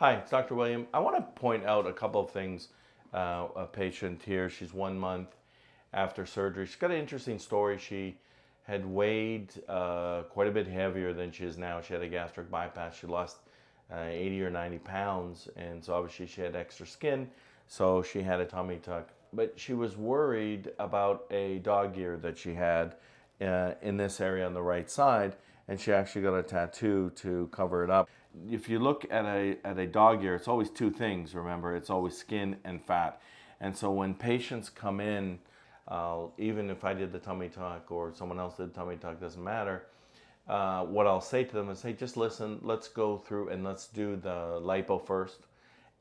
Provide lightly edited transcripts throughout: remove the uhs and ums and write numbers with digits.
Hi, it's Dr. William. I want to point out a couple of things. A patient here, she's 1 month after surgery. She's got an interesting story. She had weighed quite a bit heavier than she is now. She had a gastric bypass. She lost 80 or 90 pounds, and so obviously she had extra skin, so she had a tummy tuck. But she was worried about a dog ear that she had in this area on the right side, and she actually got a tattoo to cover it up. If you look at a dog ear, it's always two things, remember, it's always skin and fat. And so when patients come in, even if I did the tummy tuck or someone else did the tummy tuck, doesn't matter, what I'll say to them is, hey, just listen, let's go through and let's do the lipo first,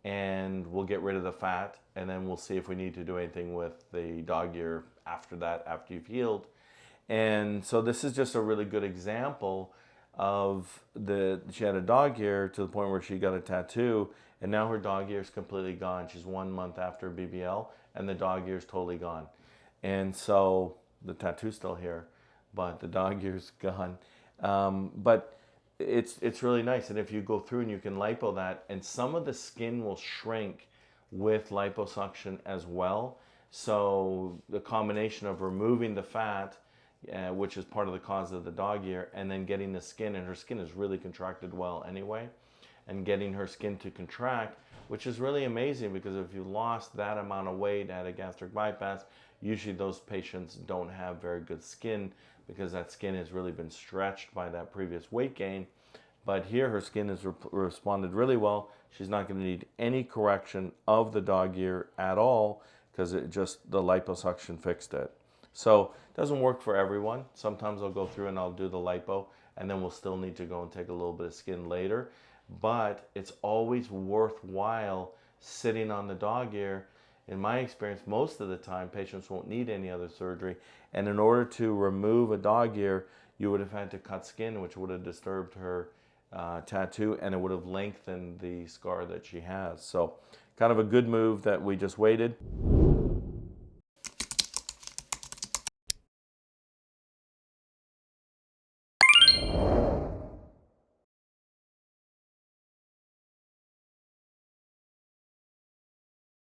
and we'll get rid of the fat, and then we'll see if we need to do anything with the dog ear after that, after you've healed. And so this is just a really good example of she had a dog ear to the point where she got a tattoo, and now her dog ear is completely gone. She's 1 month after BBL, and the dog ear is totally gone. And so the tattoo's still here, but the dog ear's gone. But it's really nice. And if you go through and you can lipo that, and some of the skin will shrink with liposuction as well. So the combination of removing the fat, which is part of the cause of the dog ear, and then getting the skin, and her skin is really contracted well anyway, and getting her skin to contract, which is really amazing, because if you lost that amount of weight at a gastric bypass, usually those patients don't have very good skin, because that skin has really been stretched by that previous weight gain. But here her skin has responded really well. She's not going to need any correction of the dog ear at all, because the liposuction fixed it. So it doesn't work for everyone. Sometimes I'll go through and I'll do the lipo, and then we'll still need to go and take a little bit of skin later. But it's always worthwhile sitting on the dog ear. In my experience, most of the time, patients won't need any other surgery. And in order to remove a dog ear, you would have had to cut skin, which would have disturbed her tattoo, and it would have lengthened the scar that she has. So kind of a good move that we just waited.